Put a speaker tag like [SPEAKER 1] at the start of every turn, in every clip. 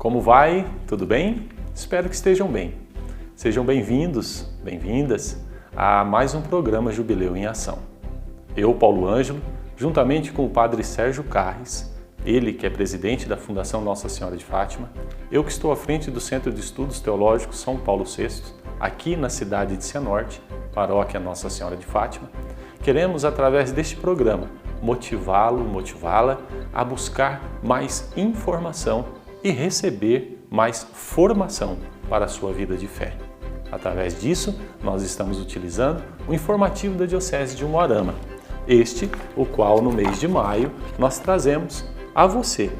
[SPEAKER 1] Como vai? Tudo bem? Espero que estejam bem. Sejam bem-vindos, bem-vindas a mais um programa Jubileu em Ação. Eu, Paulo Ângelo, juntamente com o Padre Sérgio Carres, ele que é presidente da Fundação Nossa Senhora de Fátima, eu que estou à frente do Centro de Estudos Teológicos São Paulo VI, aqui na cidade de Cianorte, paróquia Nossa Senhora de Fátima, queremos, através deste programa, motivá-la a buscar mais informação e receber mais formação para a sua vida de fé. Através disso, nós estamos utilizando o informativo da Diocese de Umuarama, o qual no mês de maio nós trazemos a você,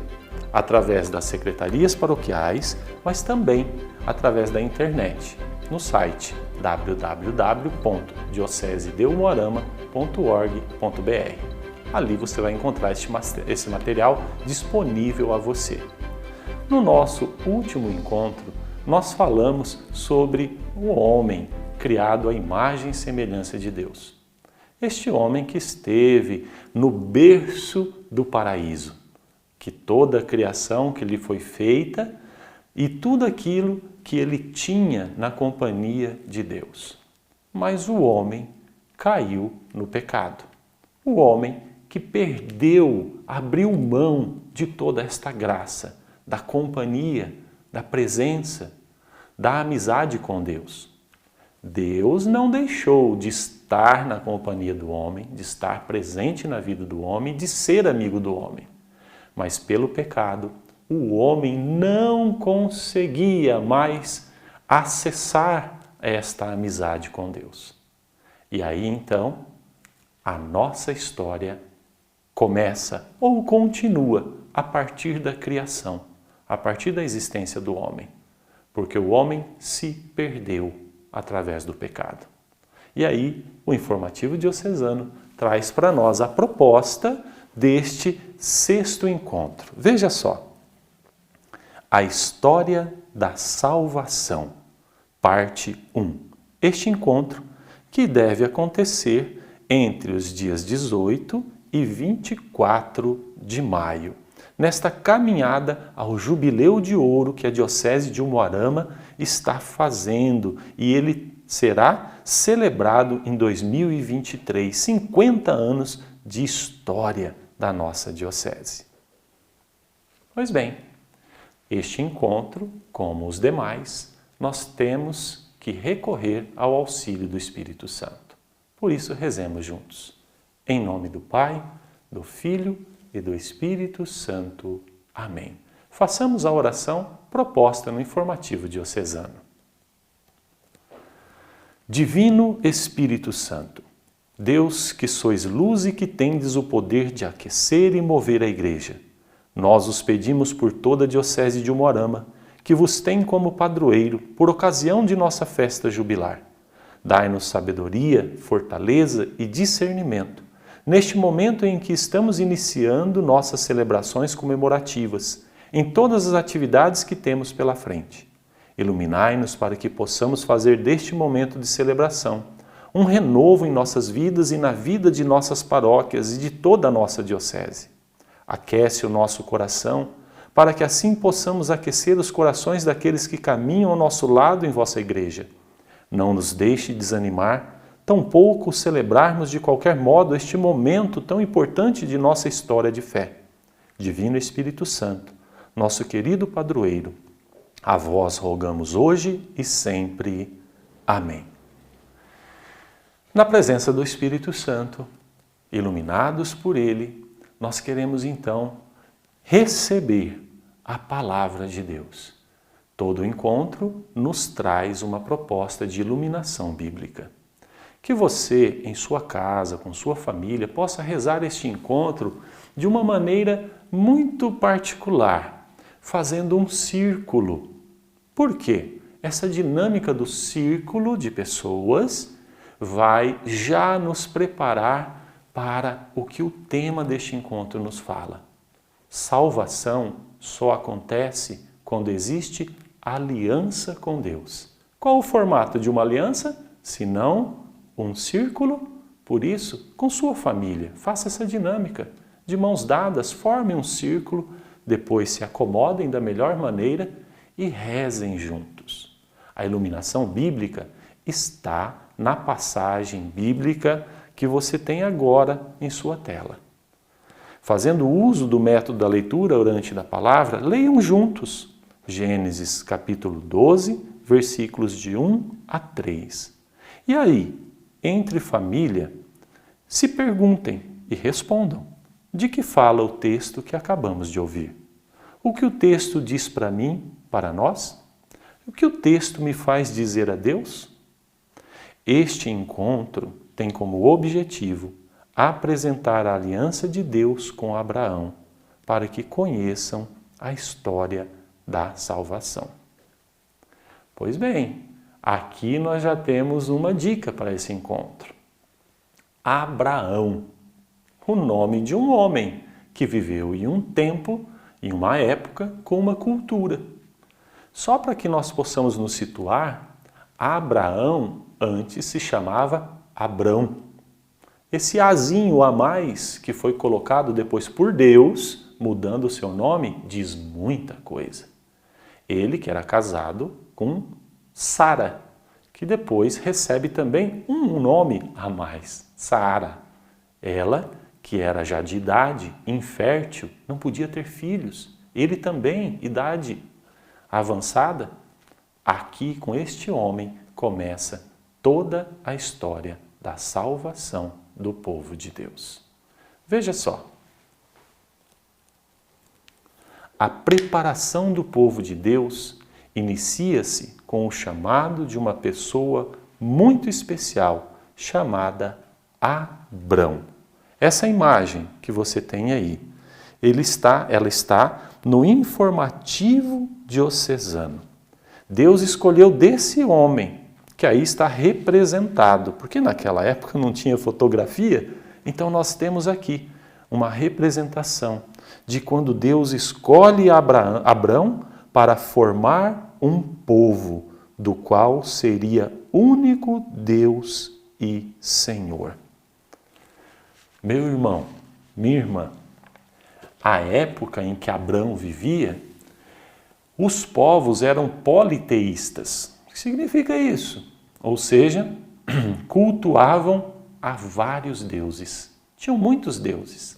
[SPEAKER 1] através das secretarias paroquiais, mas também através da internet, no site www.diocesedeumuarama.org.br. Ali você vai encontrar esse material disponível a você. No nosso último encontro, nós falamos sobre o homem criado à imagem e semelhança de Deus. Este homem que esteve no berço do paraíso, que toda a criação que lhe foi feita e tudo aquilo que ele tinha na companhia de Deus. Mas o homem caiu no pecado. O homem que perdeu, abriu mão de toda esta graça, da companhia, da presença, da amizade com Deus. Deus não deixou de estar na companhia do homem, de estar presente na vida do homem, de ser amigo do homem. Mas pelo pecado, o homem não conseguia mais acessar esta amizade com Deus. E aí então, a nossa história começa ou continua a partir da criação, a partir da existência do homem. Porque o homem se perdeu através do pecado. E aí, o informativo diocesano traz para nós a proposta deste sexto encontro. Veja só, a história da salvação, parte 1. Este encontro que deve acontecer entre os dias 18 e 24 de maio, nesta caminhada ao Jubileu de Ouro que a Diocese de Umuarama está fazendo, e ele será celebrado em 2023, 50 anos de história da nossa Diocese. Pois bem, este encontro, como os demais, nós temos que recorrer ao auxílio do Espírito Santo. Por isso, rezemos juntos. Em nome do Pai, do Filho e do Espírito Santo. Amém. Façamos a oração proposta no informativo diocesano. Divino Espírito Santo, Deus que sois luz e que tendes o poder de aquecer e mover a Igreja, nós os pedimos por toda a Diocese de Umuarama, que vos tem como padroeiro por ocasião de nossa festa jubilar. Dai-nos sabedoria, fortaleza e discernimento, neste momento em que estamos iniciando nossas celebrações comemorativas, em todas as atividades que temos pela frente. Iluminai-nos para que possamos fazer deste momento de celebração um renovo em nossas vidas e na vida de nossas paróquias e de toda a nossa diocese. Aquece o nosso coração para que assim possamos aquecer os corações daqueles que caminham ao nosso lado em vossa Igreja. Não nos deixe desanimar, tampouco celebrarmos de qualquer modo este momento tão importante de nossa história de fé. Divino Espírito Santo, nosso querido padroeiro, a vós rogamos hoje e sempre. Amém. Na presença do Espírito Santo, iluminados por ele, nós queremos então receber a palavra de Deus. Todo encontro nos traz uma proposta de iluminação bíblica. Que você, em sua casa, com sua família, possa rezar este encontro de uma maneira muito particular, fazendo um círculo. Por quê? Essa dinâmica do círculo de pessoas vai já nos preparar para o que o tema deste encontro nos fala. Salvação só acontece quando existe aliança com Deus. Qual o formato de uma aliança? Se não um círculo? Por isso, com sua família, faça essa dinâmica. De mãos dadas, forme um círculo, depois se acomodem da melhor maneira e rezem juntos. A iluminação bíblica está na passagem bíblica que você tem agora em sua tela. Fazendo uso do método da leitura orante da palavra, leiam juntos Gênesis capítulo 12, versículos de 1 a 3. E aí, entre família, se perguntem e respondam: de que fala o texto que acabamos de ouvir? O que o texto diz para mim, para nós? O que o texto me faz dizer a Deus? Este encontro tem como objetivo apresentar a aliança de Deus com Abraão, para que conheçam a história da salvação. Pois bem, aqui nós já temos uma dica para esse encontro. Abraão, o nome de um homem que viveu em um tempo, em uma época, com uma cultura. Só para que nós possamos nos situar, Abraão antes se chamava Abrão. Esse azinho a mais que foi colocado depois por Deus, mudando o seu nome, diz muita coisa. Ele que era casado com Sara, que depois recebe também um nome a mais, Sara. Ela, que era já de idade, infértil, não podia ter filhos. Ele também, idade avançada. Aqui, com este homem, começa toda a história da salvação do povo de Deus. Veja só. A preparação do povo de Deus inicia-se com o chamado de uma pessoa muito especial, chamada Abrão. Essa imagem que você tem aí, ela está no informativo diocesano. Deus escolheu desse homem, que aí está representado, porque naquela época não tinha fotografia, então nós temos aqui uma representação de quando Deus escolhe Abrão para formar um povo, do qual seria único Deus e Senhor. Meu irmão, minha irmã, a época em que Abrão vivia, os povos eram politeístas. O que significa isso? Ou seja, cultuavam a vários deuses. Tinham muitos deuses.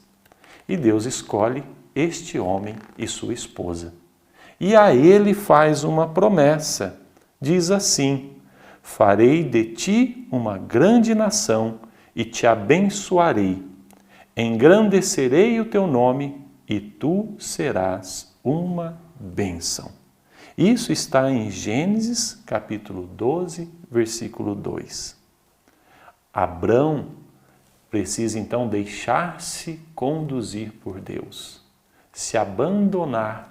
[SPEAKER 1] E Deus escolhe este homem e sua esposa. E a ele faz uma promessa. Diz assim: farei de ti uma grande nação e te abençoarei. Engrandecerei o teu nome e tu serás uma bênção. Isso está em Gênesis capítulo 12, versículo 2. Abrão precisa então deixar-se conduzir por Deus, se abandonar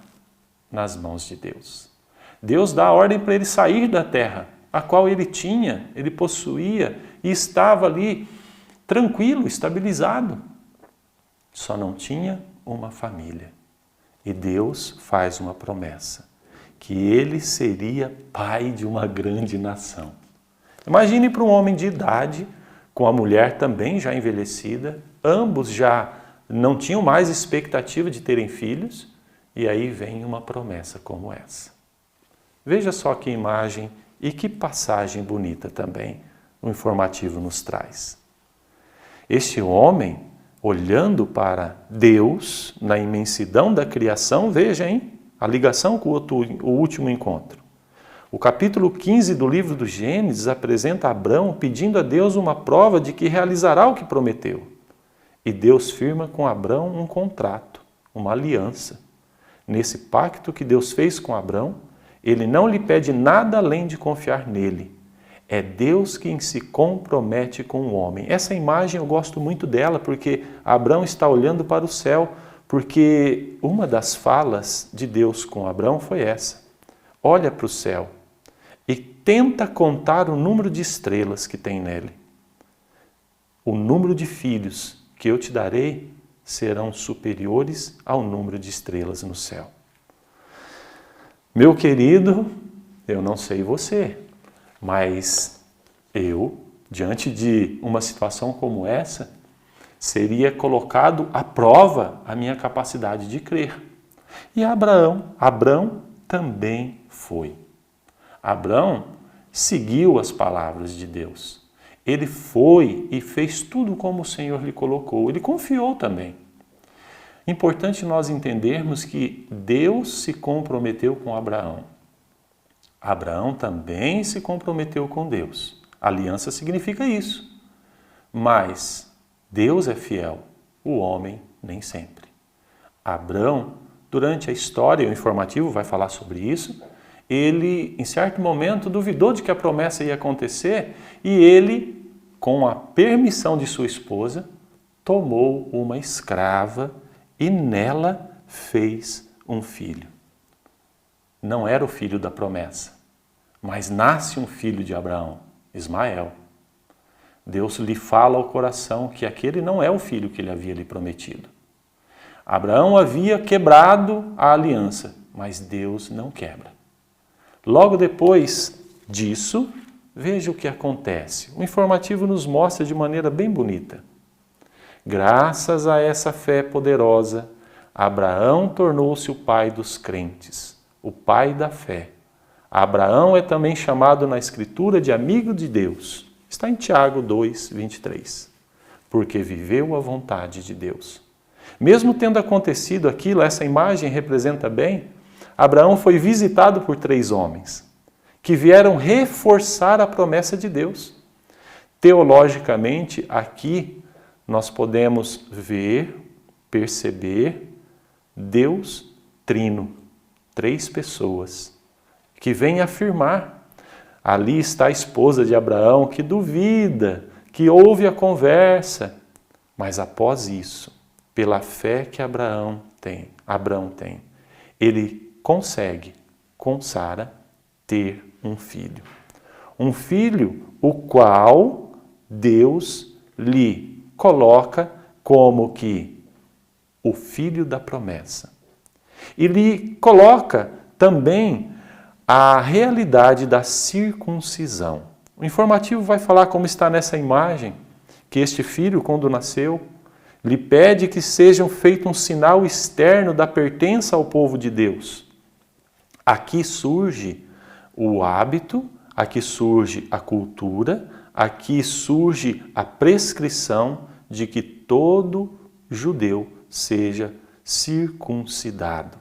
[SPEAKER 1] nas mãos de Deus. Deus dá a ordem para ele sair da terra, a qual ele tinha, ele possuía e estava ali tranquilo, estabilizado. Só não tinha uma família. E Deus faz uma promessa, que ele seria pai de uma grande nação. Imagine para um homem de idade, com a mulher também já envelhecida, ambos já não tinham mais expectativa de terem filhos, e aí vem uma promessa como essa. Veja só que imagem e que passagem bonita também o informativo nos traz. Este homem, olhando para Deus na imensidão da criação, veja, hein? A ligação com o último encontro. O capítulo 15 do livro do Gênesis apresenta Abrão pedindo a Deus uma prova de que realizará o que prometeu. E Deus firma com Abrão um contrato, uma aliança. Nesse pacto que Deus fez com Abrão, ele não lhe pede nada além de confiar nele. É Deus quem se compromete com o homem. Essa imagem eu gosto muito dela porque Abrão está olhando para o céu, porque uma das falas de Deus com Abrão foi essa: olha para o céu e tenta contar o número de estrelas que tem nele. O número de filhos que eu te darei serão superiores ao número de estrelas no céu. Meu querido, eu não sei você, mas eu, diante de uma situação como essa, seria colocado à prova a minha capacidade de crer. E Abrão também foi. Abrão seguiu as palavras de Deus. Ele foi e fez tudo como o Senhor lhe colocou. Ele confiou também. Importante nós entendermos que Deus se comprometeu com Abraão. Abraão também se comprometeu com Deus. Aliança significa isso. Mas Deus é fiel, o homem nem sempre. Abraão, durante a história, o informativo vai falar sobre isso, ele, em certo momento, duvidou de que a promessa ia acontecer e ele, com a permissão de sua esposa, tomou uma escrava e nela fez um filho. Não era o filho da promessa, mas nasce um filho de Abraão, Ismael. Deus lhe fala ao coração que aquele não é o filho que ele havia lhe prometido. Abraão havia quebrado a aliança, mas Deus não quebra. Logo depois disso, veja o que acontece. O informativo nos mostra de maneira bem bonita. Graças a essa fé poderosa, Abraão tornou-se o pai dos crentes, o pai da fé. Abraão é também chamado na Escritura de amigo de Deus. Está em Tiago 2, 23. Porque viveu a vontade de Deus. Mesmo tendo acontecido aquilo, essa imagem representa bem, Abraão foi visitado por 3 homens que vieram reforçar a promessa de Deus. Teologicamente, aqui nós podemos ver, perceber Deus trino, 3 pessoas que vêm afirmar. Ali está a esposa de Abraão que duvida, que ouve a conversa, mas após isso, pela fé que Abraão tem, ele consegue, com Sara, ter um filho. Um filho o qual Deus lhe coloca como que o filho da promessa. E lhe coloca também a realidade da circuncisão. O informativo vai falar como está nessa imagem, que este filho, quando nasceu, lhe pede que seja feito um sinal externo da pertença ao povo de Deus. Aqui surge o hábito, aqui surge a cultura, aqui surge a prescrição de que todo judeu seja circuncidado,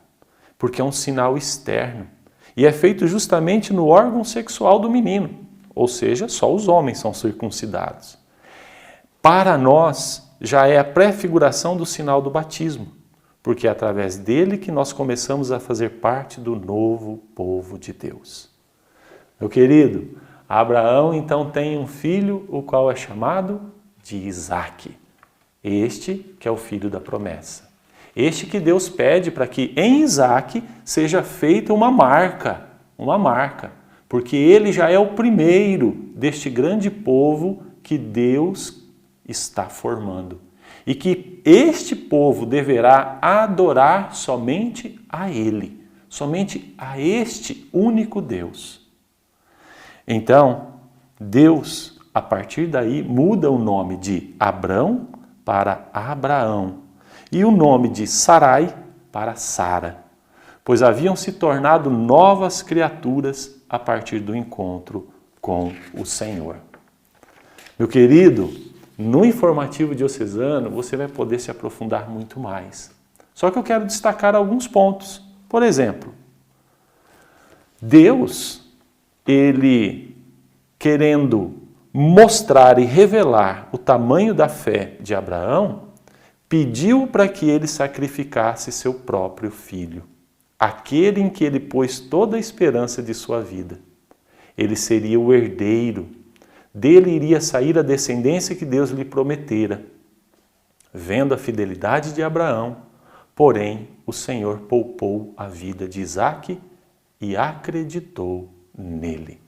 [SPEAKER 1] porque é um sinal externo e é feito justamente no órgão sexual do menino, ou seja, só os homens são circuncidados. Para nós, já é a prefiguração do sinal do batismo, porque é através dele que nós começamos a fazer parte do novo povo de Deus. Meu querido, Abraão então tem um filho, o qual é chamado de Isaque. Este que é o filho da promessa. Este que Deus pede para que em Isaque seja feita uma marca, porque ele já é o primeiro deste grande povo que Deus está formando. E que este povo deverá adorar somente a ele, somente a este único Deus. Então, Deus, a partir daí, muda o nome de Abrão para Abraão e o nome de Sarai para Sara, pois haviam se tornado novas criaturas a partir do encontro com o Senhor. Meu querido, no informativo diocesano você vai poder se aprofundar muito mais. Só que eu quero destacar alguns pontos. Por exemplo, Deus, ele querendo mostrar e revelar o tamanho da fé de Abraão, pediu para que ele sacrificasse seu próprio filho, aquele em que ele pôs toda a esperança de sua vida. Ele seria o herdeiro, dele iria sair a descendência que Deus lhe prometera. Vendo a fidelidade de Abraão, porém, o Senhor poupou a vida de Isaque e acreditou nele.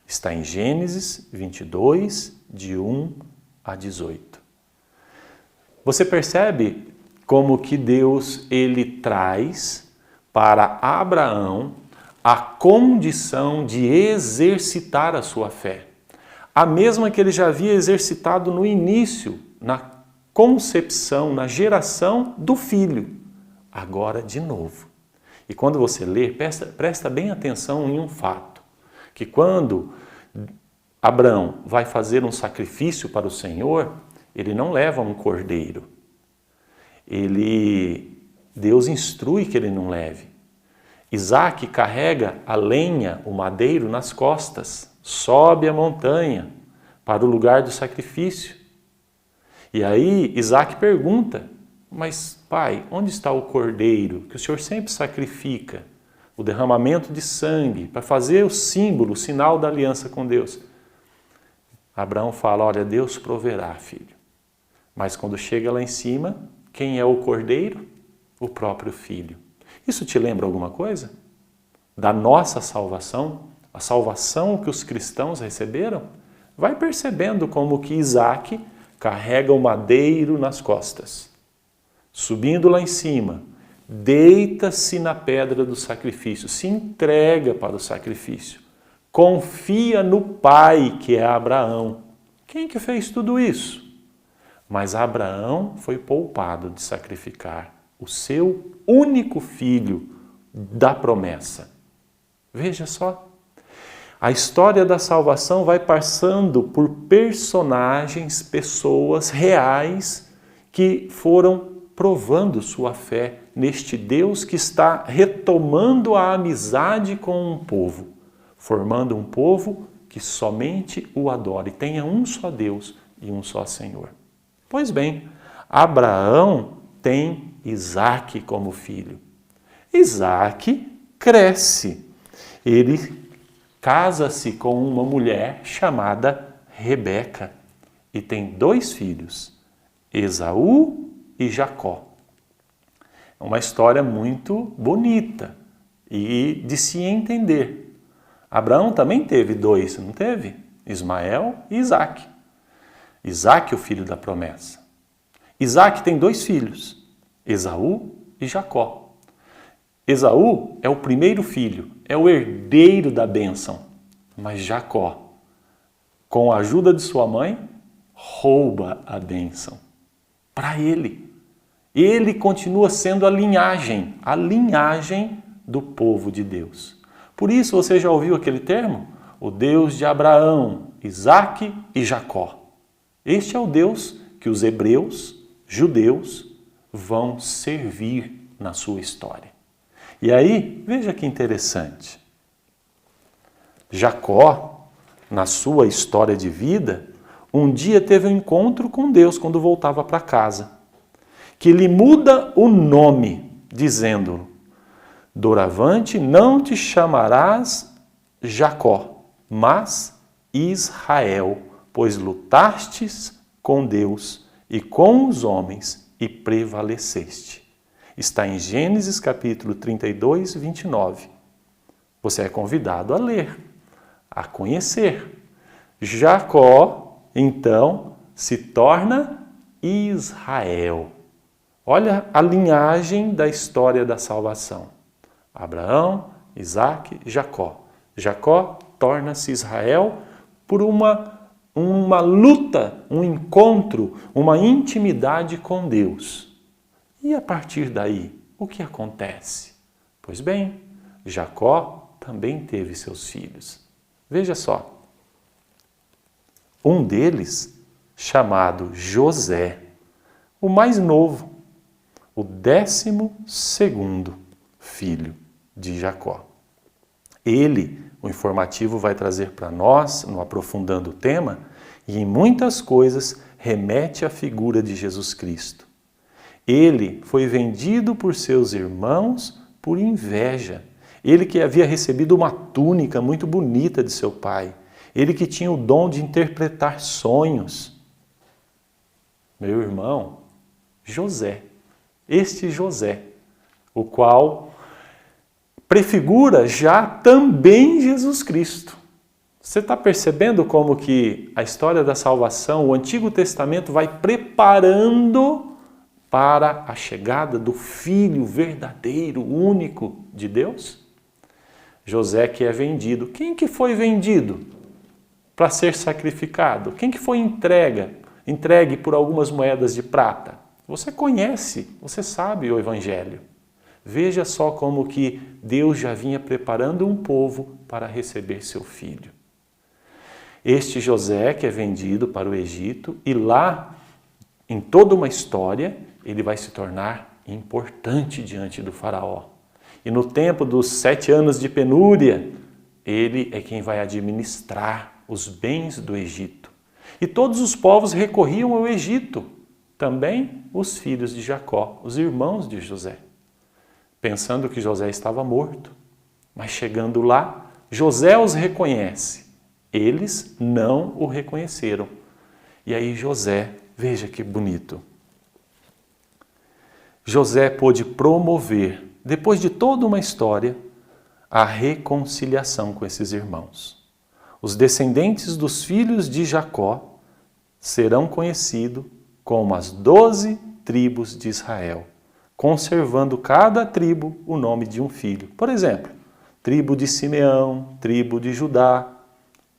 [SPEAKER 1] Está em Gênesis 22, de 1 a 18. Você percebe como que Deus ele traz para Abraão a condição de exercitar a sua fé. A mesma que ele já havia exercitado no início, na concepção, na geração do filho. Agora, de novo. E quando você lê, presta bem atenção em um fato, que quando Abraão vai fazer um sacrifício para o Senhor, ele não leva um cordeiro. Deus instrui que ele não leve. Isaac carrega a lenha, o madeiro nas costas, sobe a montanha para o lugar do sacrifício. E aí Isaac pergunta, mas pai, onde está o cordeiro que o Senhor sempre sacrifica? O derramamento de sangue, para fazer o símbolo, o sinal da aliança com Deus. Abraão fala, olha, Deus proverá, filho. Mas quando chega lá em cima, quem é o cordeiro? O próprio filho. Isso te lembra alguma coisa? Da nossa salvação? A salvação que os cristãos receberam? Vai percebendo como que Isaac carrega o madeiro nas costas. Subindo lá em cima, deita-se na pedra do sacrifício, se entrega para o sacrifício. Confia no pai, que é Abraão. Quem que fez tudo isso? Mas Abraão foi poupado de sacrificar o seu único filho da promessa. Veja só. A história da salvação vai passando por personagens, pessoas reais que foram provando sua fé neste Deus que está retomando a amizade com um povo, formando um povo que somente o adora e tenha um só Deus e um só Senhor. Pois bem, Abraão tem Isaque como filho. Isaque cresce. Ele casa-se com uma mulher chamada Rebeca e tem 2 filhos, Esaú e Jacó. É uma história muito bonita e de se entender. Abraão também teve 2, não teve? Ismael e Isaque. Isaque, o filho da promessa. Isaque tem 2 filhos, Esaú e Jacó. Esaú é o primeiro filho, é o herdeiro da bênção. Mas Jacó, com a ajuda de sua mãe, rouba a bênção para ele. Ele continua sendo a linhagem do povo de Deus. Por isso você já ouviu aquele termo? O Deus de Abraão, Isaque e Jacó. Este é o Deus que os hebreus, judeus, vão servir na sua história. E aí, veja que interessante. Jacó, na sua história de vida, um dia teve um encontro com Deus quando voltava para casa, que lhe muda o nome, dizendo: doravante não te chamarás Jacó, mas Israel, pois lutastes com Deus e com os homens e prevaleceste. Está em Gênesis capítulo 32, 29. Você é convidado a ler, a conhecer. Jacó, então, se torna Israel. Olha a linhagem da história da salvação. Abraão, Isaque e Jacó. Jacó torna-se Israel por uma luta, um encontro, uma intimidade com Deus. E a partir daí, o que acontece? Pois bem, Jacó também teve seus filhos. Veja só. Um deles, chamado José, o mais novo, o 12º filho de Jacó. Ele, o informativo vai trazer para nós, no aprofundando o tema, e em muitas coisas remete à figura de Jesus Cristo. Ele foi vendido por seus irmãos por inveja. Ele que havia recebido uma túnica muito bonita de seu pai. Ele que tinha o dom de interpretar sonhos. Meu irmão, José. Este José, o qual prefigura já também Jesus Cristo. Você está percebendo como que a história da salvação, o Antigo Testamento vai preparando para a chegada do Filho verdadeiro, único de Deus? José que é vendido. Quem que foi vendido para ser sacrificado? Quem que foi entregue por algumas moedas de prata? Você conhece, você sabe o Evangelho. Veja só como que Deus já vinha preparando um povo para receber seu filho. Este José que é vendido para o Egito e lá, em toda uma história, ele vai se tornar importante diante do faraó. E no tempo dos 7 anos de penúria, ele é quem vai administrar os bens do Egito. E todos os povos recorriam ao Egito, também os filhos de Jacó, os irmãos de José, pensando que José estava morto. Mas chegando lá, José os reconhece. Eles não o reconheceram. E aí José, veja que bonito. José pôde promover, depois de toda uma história, a reconciliação com esses irmãos. Os descendentes dos filhos de Jacó serão conhecidos como as 12 tribos de Israel, conservando cada tribo o nome de um filho. Por exemplo, tribo de Simeão, tribo de Judá.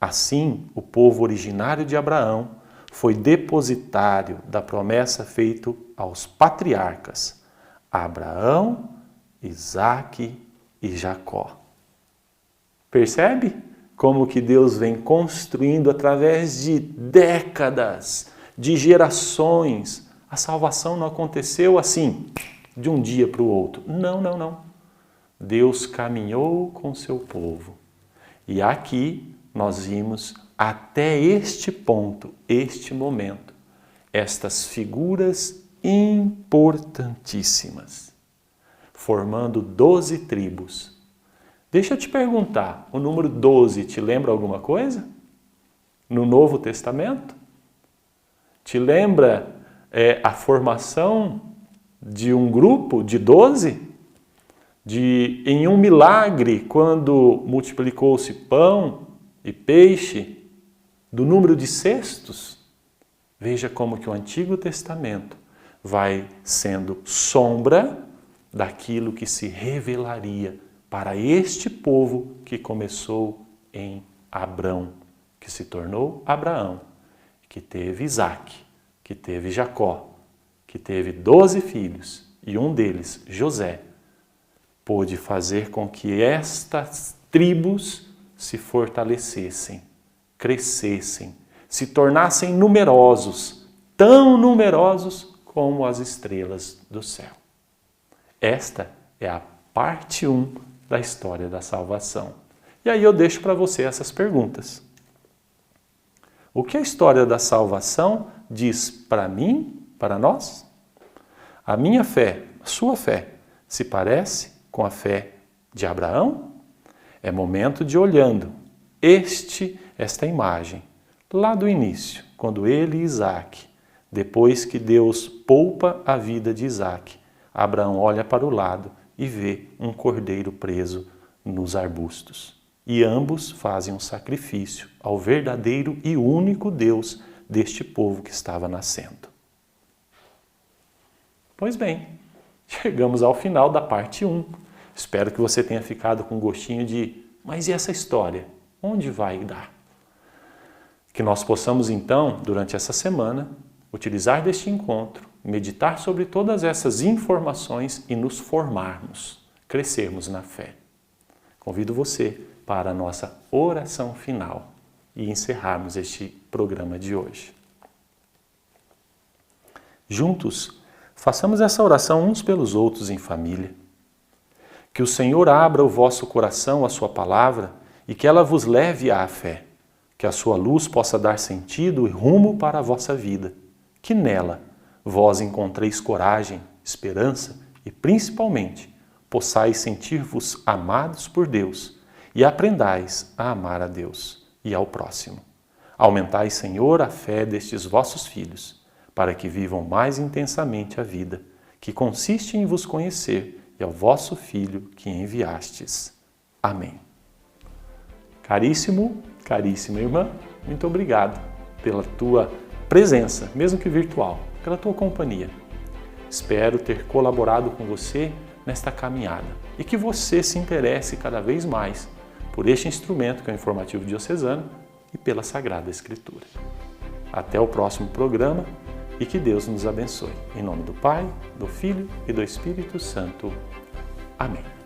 [SPEAKER 1] Assim, o povo originário de Abraão foi depositário da promessa feita aos patriarcas, Abraão, Isaque e Jacó. Percebe como que Deus vem construindo através de décadas, de gerações? A salvação não aconteceu assim, de um dia para o outro. Não. Deus caminhou com seu povo. E aqui nós vimos até este ponto, este momento, estas figuras importantíssimas, formando 12 tribos. Deixa eu te perguntar, o número 12 te lembra alguma coisa? No Novo Testamento? Te lembra a formação de um grupo de 12? Em um milagre, quando multiplicou-se pão e peixe, do número de cestos? Veja como que o Antigo Testamento vai sendo sombra daquilo que se revelaria para este povo que começou em Abrão, que se tornou Abraão, que teve Isaque, que teve Jacó, que teve 12 filhos e um deles, José, pôde fazer com que estas tribos se fortalecessem, crescessem, se tornassem numerosos, tão numerosos como as estrelas do céu. Esta é a parte 1 da história da salvação. E aí eu deixo para você essas perguntas. O que a história da salvação diz para mim, para nós? A minha fé, a sua fé, se parece com a fé de Abraão? É momento de olhando esta imagem, lá do início, quando ele e Isaque, depois que Deus poupa a vida de Isaque, Abraão olha para o lado e vê um cordeiro preso nos arbustos. E ambos fazem um sacrifício ao verdadeiro e único Deus deste povo que estava nascendo. Pois bem, chegamos ao final da parte 1. Espero que você tenha ficado com gostinho de, mas e essa história? Onde vai dar? Que nós possamos então, durante essa semana, utilizar deste encontro, meditar sobre todas essas informações e nos formarmos, crescermos na fé. Convido você para a nossa oração final e encerrarmos este programa de hoje. Juntos, façamos essa oração uns pelos outros em família. Que o Senhor abra o vosso coração à sua palavra e que ela vos leve à fé. Que a sua luz possa dar sentido e rumo para a vossa vida. Que nela vós encontreis coragem, esperança e, principalmente, possais sentir-vos amados por Deus e aprendais a amar a Deus e ao próximo. Aumentai, Senhor, a fé destes vossos filhos, para que vivam mais intensamente a vida, que consiste em vos conhecer e ao vosso Filho que enviastes. Amém. Caríssimo, caríssima irmã, muito obrigado pela tua presença, mesmo que virtual, pela tua companhia. Espero ter colaborado com você nesta caminhada e que você se interesse cada vez mais por este instrumento que é o Informativo Diocesano e pela Sagrada Escritura. Até o próximo programa e que Deus nos abençoe. Em nome do Pai, do Filho e do Espírito Santo. Amém.